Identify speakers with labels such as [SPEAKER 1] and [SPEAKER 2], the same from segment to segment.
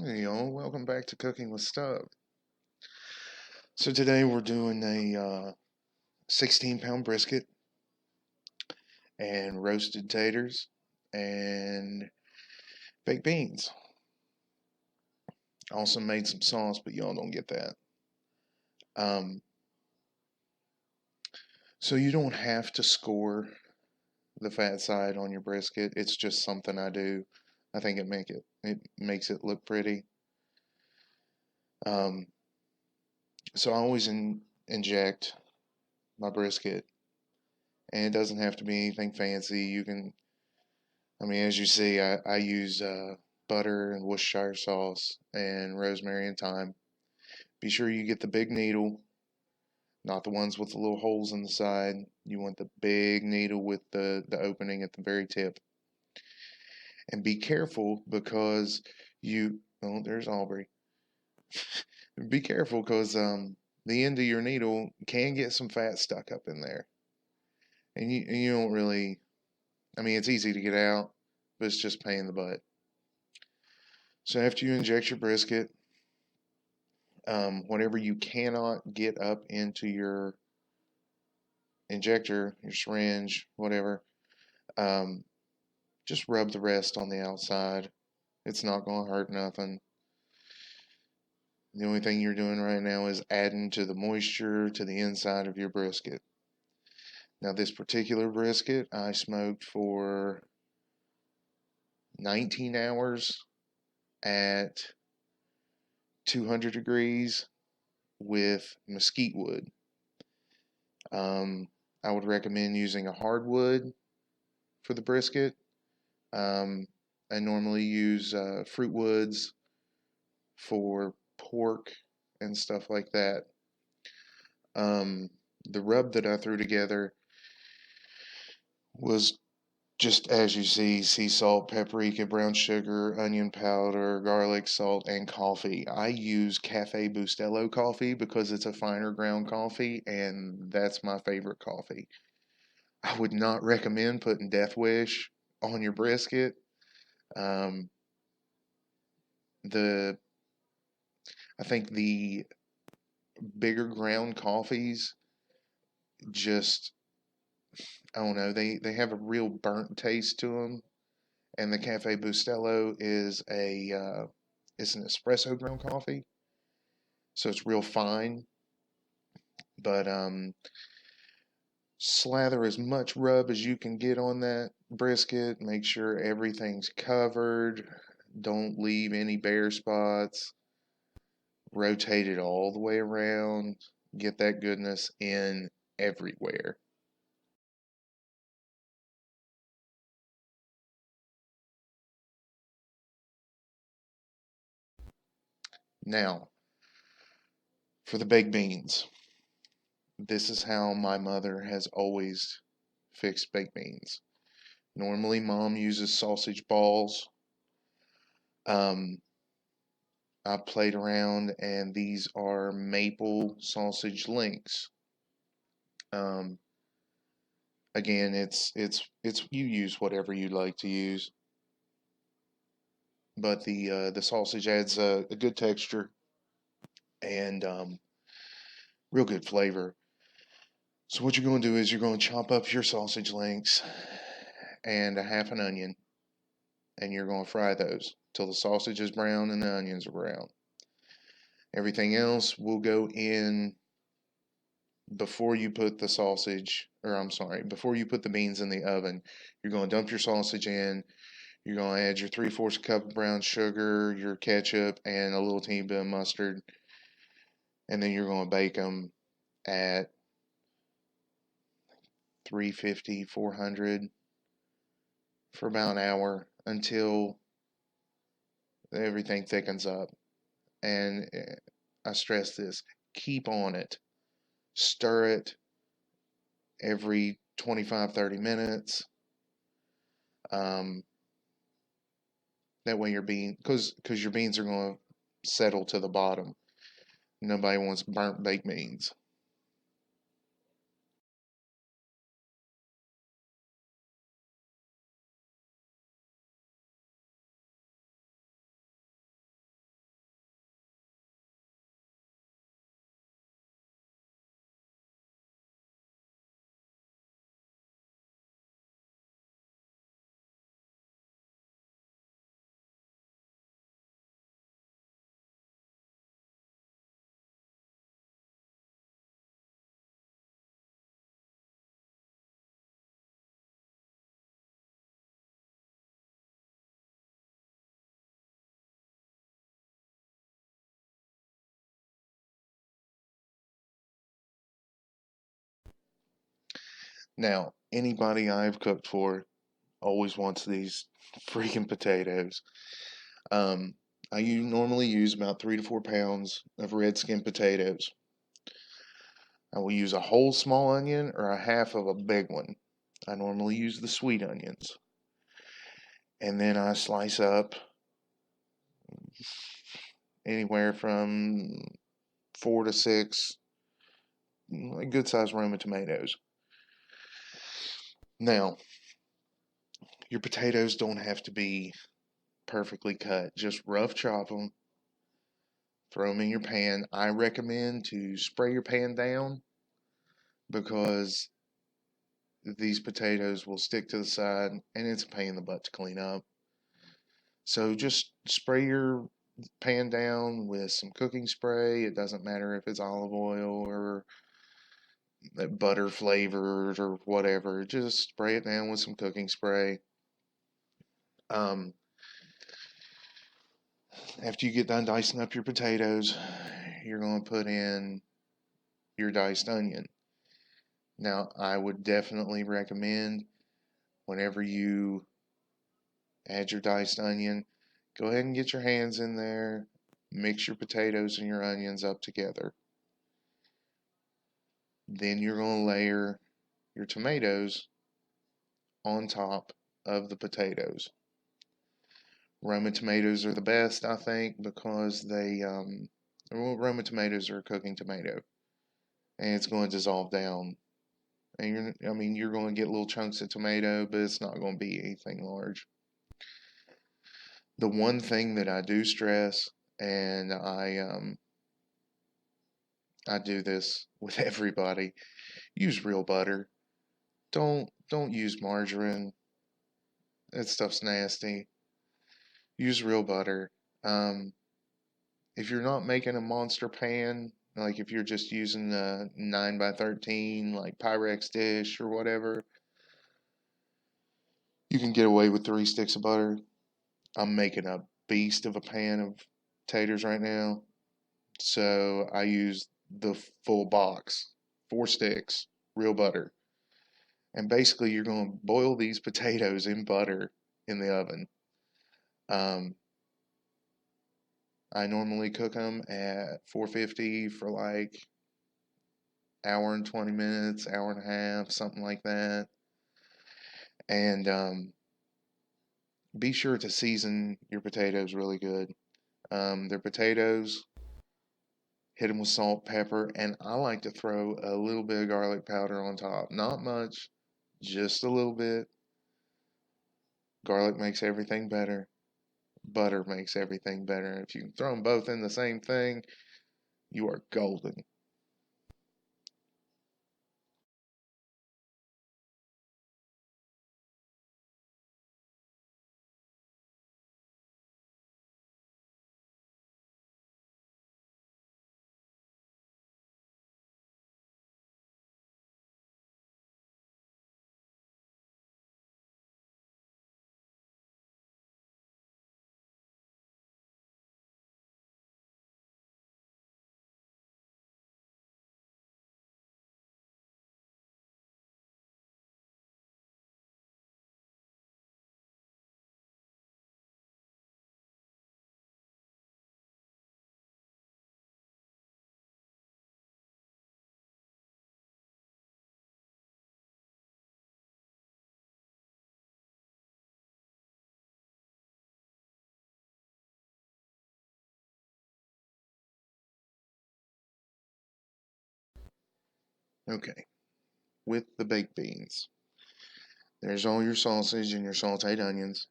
[SPEAKER 1] Hey y'all, welcome back to Cooking with Stub. So today we're doing a 16-pound brisket and roasted taters and baked beans. Also made some sauce, but y'all don't get that. Um, so you don't have to score the fat side on your brisket. It's just something I do. I think it makes it look pretty. Um, so I always inject my brisket, and it doesn't have to be anything fancy. As you see, I use butter and Worcestershire sauce and rosemary and thyme. Be sure you get the big needle, not the ones with the little holes in the side. You want the big needle with the opening at the very tip. And be careful because there's Aubrey. Be careful because the end of your needle can get some fat stuck up in there. And you don't really, it's easy to get out, but it's just a pain in the butt. So after you inject your brisket, whatever you cannot get up into your injector, your syringe, whatever, um, just rub the rest on the outside. It's not going to hurt nothing. The only thing you're doing right now is adding to the moisture to the inside of your brisket. Now, this particular brisket I smoked for 19 hours at 200 degrees with mesquite wood. I would recommend using a hardwood for the brisket. Um, I normally use fruit woods for pork and stuff like that. Um, the rub that I threw together was just as you see sea salt, paprika, brown sugar, onion powder, garlic, salt, and coffee. I use Cafe Bustelo coffee because it's a finer ground coffee, and that's my favorite coffee. I would not recommend putting Death Wish on your brisket. Um, the I think the bigger ground coffees just I don't know, they have a real burnt taste to them, and the Cafe Bustelo is a it's an espresso ground coffee, so it's real fine. But slather as much rub as you can get on that brisket. Make sure everything's covered. Don't leave any bare spots. Rotate it all the way around. Get that goodness in everywhere. Now, for the baked beans, this is how my mother has always fixed baked beans. Normally, mom uses sausage balls. Um, I played around, and these are maple sausage links. Um, again, it's you use whatever you like to use, but the sausage adds a good texture and real good flavor. So what you're going to do is you're going to chop up your sausage links and a half an onion, and you're going to fry those till the sausage is brown and the onions are brown. Everything else will go in before you put the sausage, or I'm sorry, before you put the beans in the oven. You're going to dump your sausage in. You're going to add your 3/4 cup of brown sugar, your ketchup, and a little teeny bit of mustard. And then you're going to bake them at 350, 400 for about an hour until everything thickens up. And I stress this, keep on it. Stir it every 25, 30 minutes. Um, that way because your beans are going to settle to the bottom. Nobody wants burnt baked beans. Now, anybody I've cooked for always wants these freaking potatoes. Um, I normally use about 3 to 4 pounds of red skin potatoes. I will use a whole small onion or a half of a big one. I normally use the sweet onions. And then I slice up anywhere from 4 to 6 good sized Roma tomatoes. Now, your potatoes don't have to be perfectly cut. Just rough chop them, throw them in your pan. I recommend to spray your pan down because these potatoes will stick to the side and it's a pain in the butt to clean up. So just spray your pan down with some cooking spray. It doesn't matter if it's olive oil or butter flavored or whatever. Just spray it down with some cooking spray. Um, After you get done dicing up your potatoes, you're going to put in your diced onion. Now, I would definitely recommend whenever you add your diced onion, go ahead and get your hands in there, mix your potatoes and your onions up together. Then you're going to layer your tomatoes on top of the potatoes. Roma tomatoes are the best, I think, because Roma tomatoes are a cooking tomato, and it's going to dissolve down. And you're going to get little chunks of tomato, but it's not going to be anything large. The one thing that I do stress, and I do this with everybody, use real butter. Don't use margarine. That stuff's nasty. Use real butter. Um, if you're not making a monster pan, like if you're just using a 9x13 like Pyrex dish or whatever, you can get away with 3 sticks of butter. I'm making a beast of a pan of taters right now, so I use the full box, 4 sticks, real butter. And basically, you're going to boil these potatoes in butter in the oven. Um, I normally cook them at 450 for like hour and 20 minutes, hour and a half, something like that. And be sure to season your potatoes really good. They're potatoes, hit them with salt, pepper, and I like to throw a little bit of garlic powder on top. Not much, just a little bit. Garlic makes everything better. Butter makes everything better. If you can throw them both in the same thing, you are golden. Okay, with the baked beans, there's all your sausage and your sauteed onions.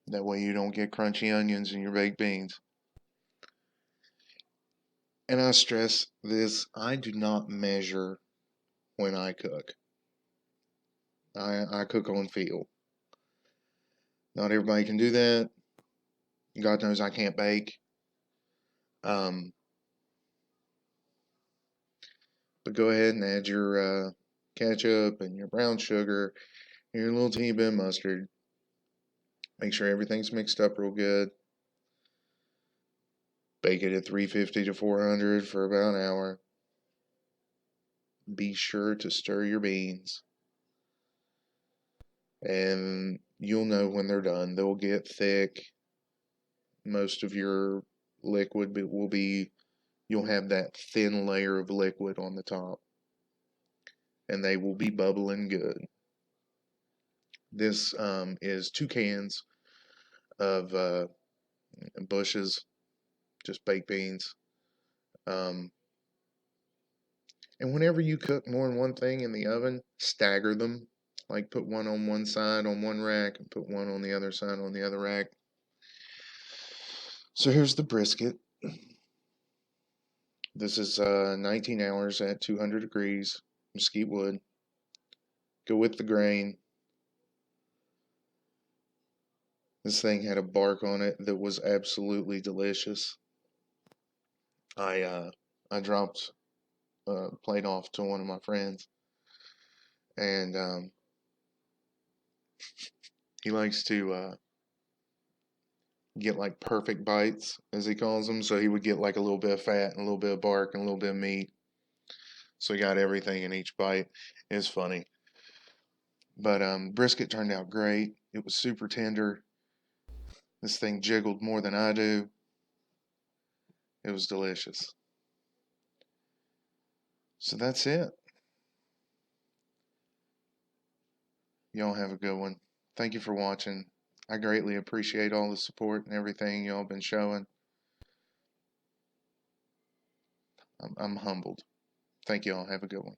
[SPEAKER 1] That way you don't get crunchy onions in your baked beans. And I stress this, I do not measure when I cook. I cook on feel. Not everybody can do that. God knows I can't bake. Um, but go ahead and add your ketchup and your brown sugar and your little teeny bit of mustard. Make sure everything's mixed up real good. Bake it at 350 to 400 for about an hour. Be sure to stir your beans. and you'll know when they're done. They'll get thick. Most of your liquid will be, you'll have that thin layer of liquid on the top, and they will be bubbling good. This is 2 cans of Bush's, just baked beans. Um, and whenever you cook more than one thing in the oven, stagger them. Like put one on one side on one rack and put one on the other side on the other rack. So here's the brisket. This is 19 hours at 200 degrees, mesquite wood. Go with the grain. This thing had a bark on it that was absolutely delicious. I dropped a plate off to one of my friends, and he likes to get like perfect bites, as he calls them. So he would get like a little bit of fat and a little bit of bark and a little bit of meat. So he got everything in each bite. It's funny. But brisket turned out great. It was super tender. This thing jiggled more than I do. It was delicious. So that's it. Y'all have a good one. Thank you for watching. I greatly appreciate all the support and everything y'all been showing. I'm humbled. Thank y'all. Have a good one.